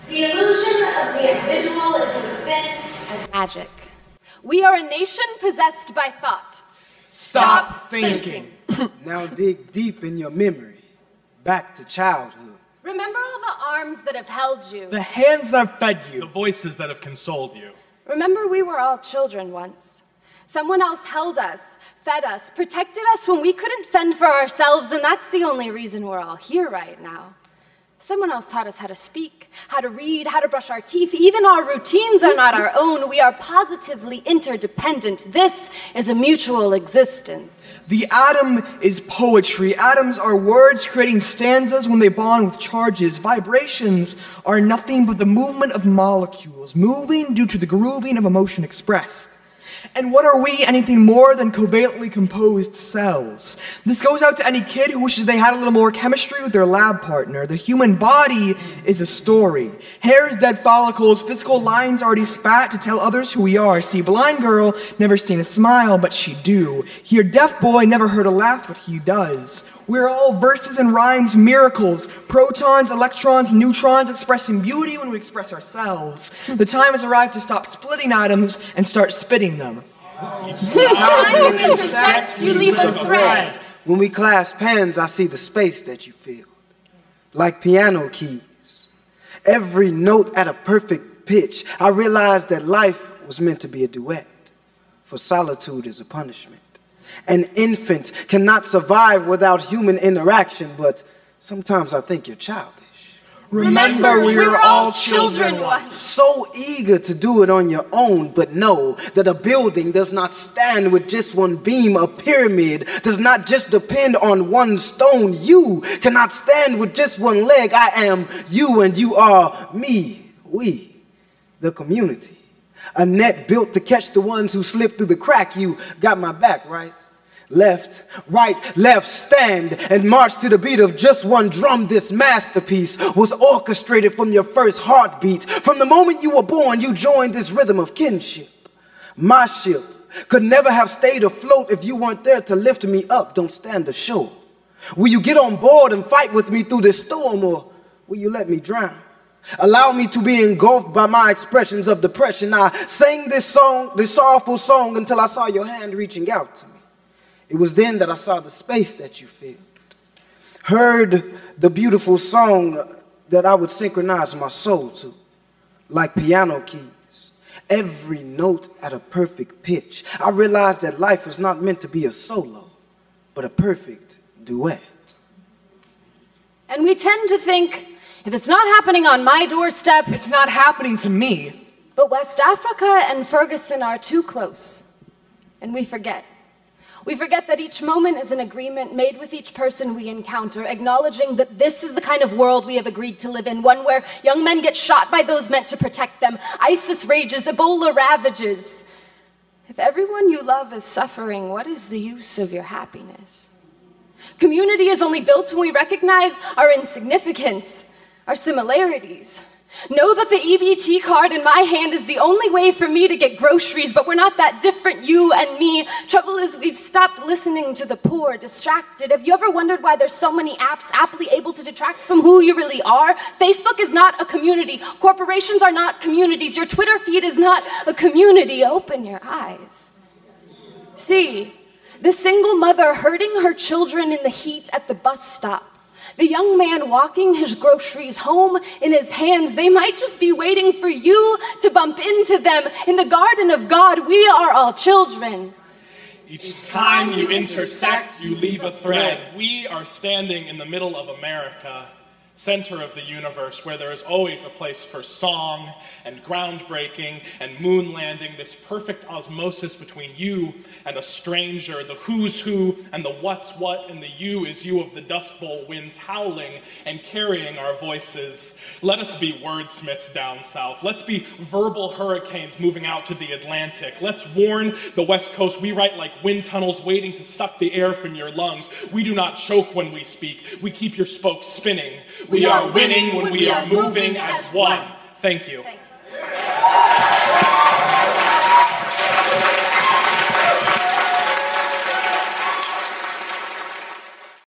The illusion of the individual is as thin as magic. We are a nation possessed by thought. Stop thinking. Now dig deep in your memory, back to childhood. Remember all the arms that have held you. The hands that have fed you. The voices that have consoled you. Remember we were all children once. Someone else held us, fed us, protected us when we couldn't fend for ourselves, and that's the only reason we're all here right now. Someone else taught us how to speak, how to read, how to brush our teeth. Even our routines are not our own. We are positively interdependent. This is a mutual existence. The atom is poetry. Atoms are words creating stanzas when they bond with charges. Vibrations are nothing but the movement of molecules, moving due to the grooving of emotion expressed. And what are we anything more than covalently composed cells? This goes out to any kid who wishes they had a little more chemistry with their lab partner. The human body is a story. Hairs, dead follicles, physical lines already spat to tell others who we are. See, blind girl, never seen a smile, but she do. Hear, deaf boy, never heard a laugh, but he does. We're all verses and rhymes, miracles, protons, electrons, neutrons, expressing beauty when we express ourselves. The time has arrived to stop splitting atoms and start spitting them. Each time you intersect, you leave a thread. When we clasp hands, I see the space that you feel, like piano keys. Every note at a perfect pitch. I realized that life was meant to be a duet, for solitude is a punishment. An infant cannot survive without human interaction, but sometimes I think you're childish. Remember, we were all children once. So eager to do it on your own, but know that a building does not stand with just one beam. A pyramid does not just depend on one stone. You cannot stand with just one leg. I am you and you are me. We, the community. A net built to catch the ones who slip through the crack. You got my back, right? Left, right, left, stand and march to the beat of just one drum. This masterpiece was orchestrated from your first heartbeat. From the moment you were born, you joined this rhythm of kinship. My ship could never have stayed afloat if you weren't there to lift me up. Don't stand ashore. Will you get on board and fight with me through this storm, or will you let me drown? Allow me to be engulfed by my expressions of depression. I sang this song, this sorrowful song, until I saw your hand reaching out to me. It was then that I saw the space that you filled. Heard the beautiful song that I would synchronize my soul to, like piano keys. Every note at a perfect pitch. I realized that life is not meant to be a solo, but a perfect duet. And we tend to think, if it's not happening on my doorstep, it's not happening to me. But West Africa and Ferguson are too close, and we forget. We forget that each moment is an agreement made with each person we encounter, acknowledging that this is the kind of world we have agreed to live in, one where young men get shot by those meant to protect them, ISIS rages, Ebola ravages. If everyone you love is suffering, what is the use of your happiness? Community is only built when we recognize our insignificance, our similarities. Know that the EBT card in my hand is the only way for me to get groceries, but we're not that different, you and me. Trouble is we've stopped listening to the poor, distracted. Have you ever wondered why there's so many apps aptly able to detract from who you really are? Facebook is not a community. Corporations are not communities. Your Twitter feed is not a community. Open your eyes. See, the single mother herding her children in the heat at the bus stop. The young man walking his groceries home in his hands, they might just be waiting for you to bump into them. In the garden of God, we are all children. Each time you intersect, you leave a thread. We are standing in the middle of America, center of the universe, where there is always a place for song and groundbreaking and moon landing, this perfect osmosis between you and a stranger, the who's who and the what's what, and the you is you of the Dust Bowl winds howling and carrying our voices. Let us be wordsmiths down south. Let's be verbal hurricanes moving out to the Atlantic. Let's warn the West Coast. We write like wind tunnels waiting to suck the air from your lungs. We do not choke when we speak. We keep your spokes spinning. We are winning when we are moving as one. Thank you.